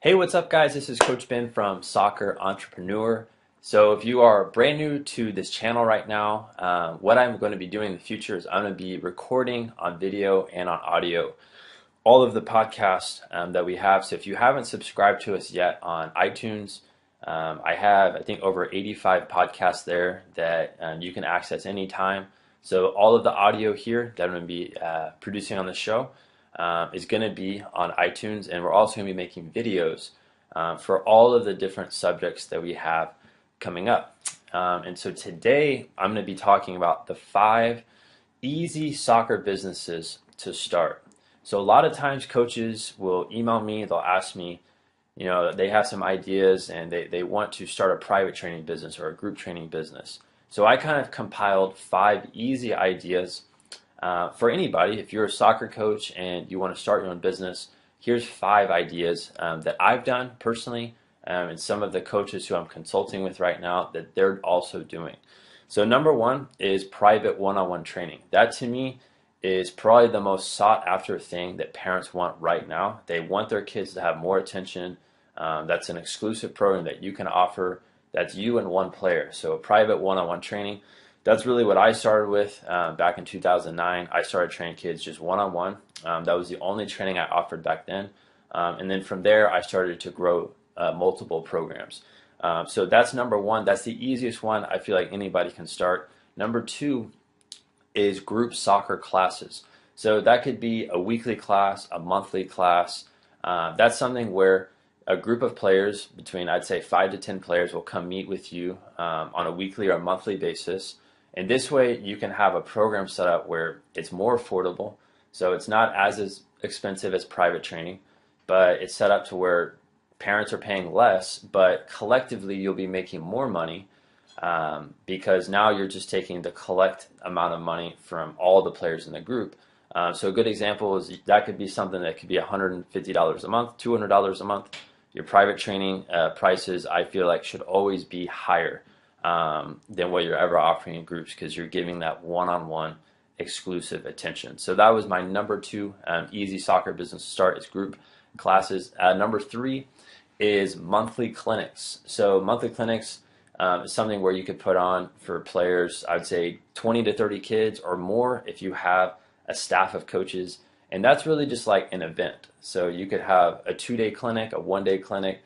Hey, what's up, guys? This is Coach Ben from Soccer Entrepreneur. So, if you are brand new to this channel right now, what I'm going to be doing in the future is I'm going to be recording on video and on audio all of the podcasts that we have. So, if you haven't subscribed to us yet on iTunes, I have, I think, over 85 podcasts there that you can access anytime. So, all of the audio here that I'm going to be producing on the show is going to be on iTunes, and we're also going to be making videos for all of the different subjects that we have coming up. And so today I'm going to be talking about the 5 easy soccer businesses to start. So a lot of times coaches will email me, they'll ask me, they have some ideas and they want to start a private training business or a group training business. So I kind of compiled 5 easy ideas for anybody. If you're a soccer coach and you want to start your own business, here's 5 ideas that I've done personally, and some of the coaches who I'm consulting with right now that they're also doing. So number 1 is private one-on-one training. That to me is probably the most sought after thing that parents want right now. They want their kids to have more attention. That's an exclusive program that you can offer. That's you and one player. So private one-on-one training. That's really what I started with back in 2009. I started training kids just one-on-one. That was the only training I offered back then. And then from there, I started to grow multiple programs. So that's number 1. That's the easiest one. I feel like anybody can start. Number 2 is group soccer classes. So that could be a weekly class, a monthly class. That's something where a group of players, between I'd say 5 to 10 players, will come meet with you on a weekly or a monthly basis. And this way you can have a program set up where it's more affordable. So it's not as expensive as private training, but it's set up to where parents are paying less, but collectively you'll be making more money because now you're just taking the collect amount of money from all the players in the group. So a good example is that could be something that could be $150 a month, $200 a month. Your private training prices, I feel like, should always be higher than what you're ever offering in groups because you're giving that one-on-one exclusive attention. So that was my number 2 easy soccer business to start is group classes. Number 3 is monthly clinics. So monthly clinics is something where you could put on for players, I would say 20 to 30 kids or more if you have a staff of coaches. And that's really just like an event. So you could have a 2-day clinic, a 1-day clinic.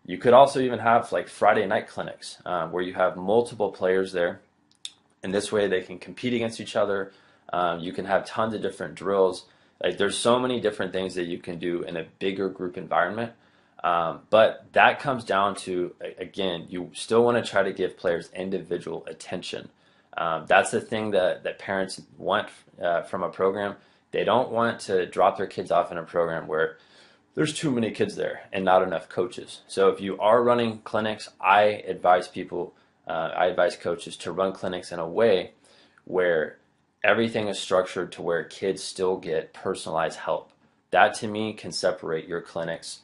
You could also even have like Friday night clinics where you have multiple players there. And this way they can compete against each other. You can have tons of different drills. Like there's so many different things that you can do in a bigger group environment. But that comes down to, again, you still want to try to give players individual attention. That's the thing that parents want from a program. They don't want to drop their kids off in a program where there's too many kids there and not enough coaches. So if you are running clinics, I advise coaches to run clinics in a way where everything is structured to where kids still get personalized help. That to me can separate your clinics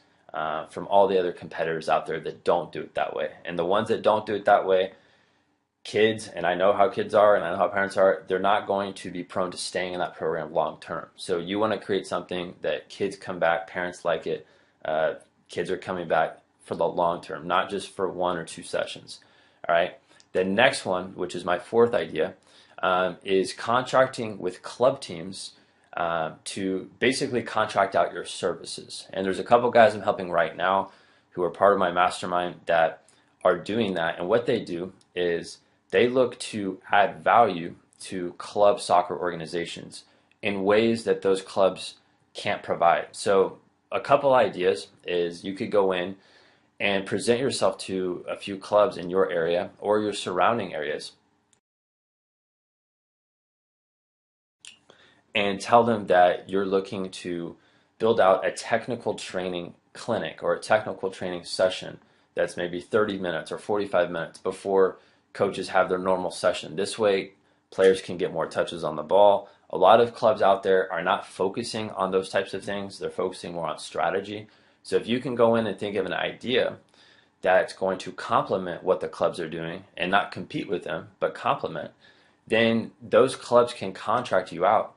from all the other competitors out there that don't do it that way. And the ones that don't do it that way, kids, and I know how kids are and I know how parents are, they're not going to be prone to staying in that program long term. So you want to create something that kids come back, parents like it, kids are coming back for the long term, not just for 1 or 2 sessions. All right. The next one, which is my 4th idea, is contracting with club teams to basically contract out your services. And there's a couple guys I'm helping right now who are part of my mastermind that are doing that. And what they do is they look to add value to club soccer organizations in ways that those clubs can't provide. So a couple ideas is you could go in and present yourself to a few clubs in your area or your surrounding areas and tell them that you're looking to build out a technical training clinic or a technical training session that's maybe 30 minutes or 45 minutes before coaches have their normal session. This way, players can get more touches on the ball. A lot of clubs out there are not focusing on those types of things. They're focusing more on strategy. So if you can go in and think of an idea that's going to complement what the clubs are doing and not compete with them, but complement, then those clubs can contract you out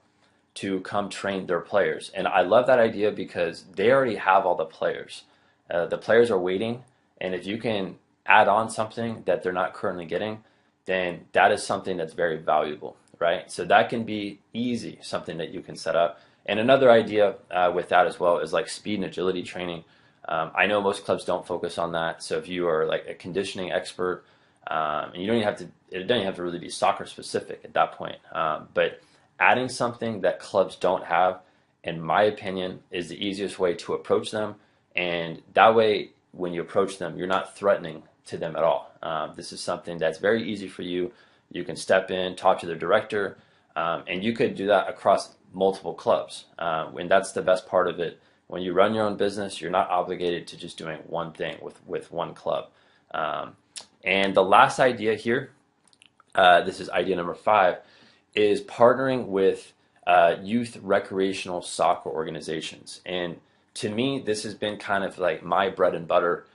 to come train their players. And I love that idea because they already have all the players. The players are waiting, and if you can add on something that they're not currently getting, then that is something that's very valuable, right? So that can be easy, something that you can set up. And another idea with that as well is like speed and agility training. I know most clubs don't focus on that. So if you are like a conditioning expert, and you don't even have to, it doesn't even have to really be soccer specific at that point. But adding something that clubs don't have, in my opinion, is the easiest way to approach them. And that way, when you approach them, you're not threatening to them at all. This is something that's very easy for you. You can step in, talk to the director, and you could do that across multiple clubs. And that's the best part of it. When you run your own business, you're not obligated to just doing one thing with one club. And the last idea here, this is idea number 5, is partnering with youth recreational soccer organizations. And to me, this has been kind of like my bread and butter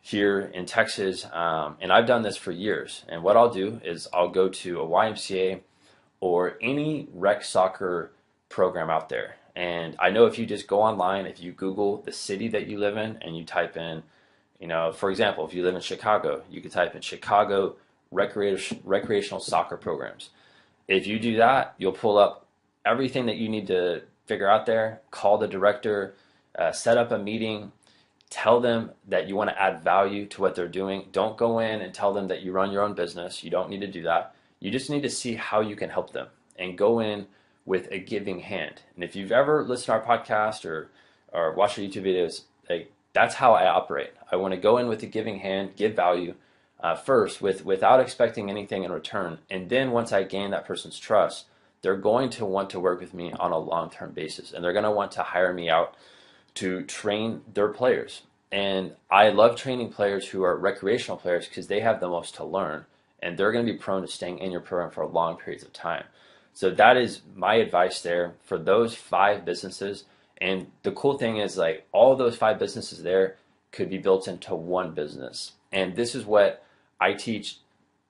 here in Texas, and I've done this for years. And what I'll do is I'll go to a YMCA or any rec soccer program out there. And I know if you just go online, if you Google the city that you live in and you type in, for example, if you live in Chicago, you could type in Chicago recreational soccer programs. If you do that, you'll pull up everything that you need to figure out there, call the director, set up a meeting, tell them that you want to add value to what they're doing. Don't go in and tell them that you run your own business. You don't need to do that. You just need to see how you can help them and go in with a giving hand. And if you've ever listened to our podcast or watched our YouTube videos, that's how I operate. I want to go in with a giving hand, give value first without expecting anything in return. And then once I gain that person's trust, they're going to want to work with me on a long-term basis. And they're going to want to hire me out to train their players. And I love training players who are recreational players because they have the most to learn. And they're going to be prone to staying in your program for long periods of time. So that is my advice there for those 5 businesses. And the cool thing is, like, all those 5 businesses there could be built into one business. And this is what I teach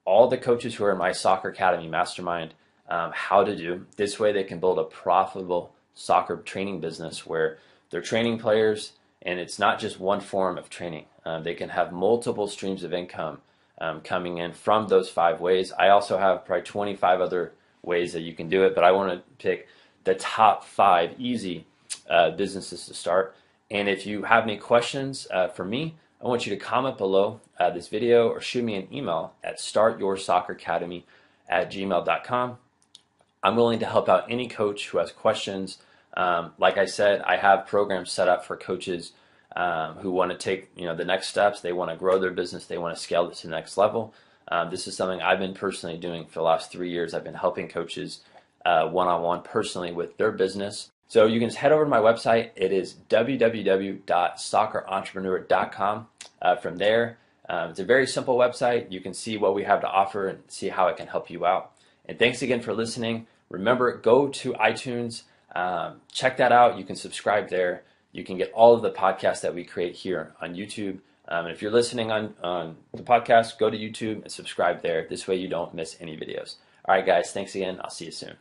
all the coaches who are in my Soccer Academy Mastermind how to do. This way they can build a profitable soccer training business where they're training players, and it's not just one form of training. They can have multiple streams of income coming in from those 5 ways. I also have probably 25 other ways that you can do it, but I want to pick the top 5 easy businesses to start. And if you have any questions for me, I want you to comment below this video or shoot me an email at startyoursocceracademy@gmail.com. I'm willing to help out any coach who has questions. Like I said, I have programs set up for coaches who want to take the next steps. They want to grow their business. They want to scale it to the next level. This is something I've been personally doing for the last 3 years. I've been helping coaches one-on-one personally with their business. So you can just head over to my website. It is www.soccerentrepreneur.com. From there, it's a very simple website. You can see what we have to offer and see how it can help you out. And thanks again for listening. Remember, go to iTunes. Check that out. You can subscribe there. You can get all of the podcasts that we create here on YouTube. And if you're listening on the podcast, go to YouTube and subscribe there. This way you don't miss any videos. All right, guys, thanks again. I'll see you soon.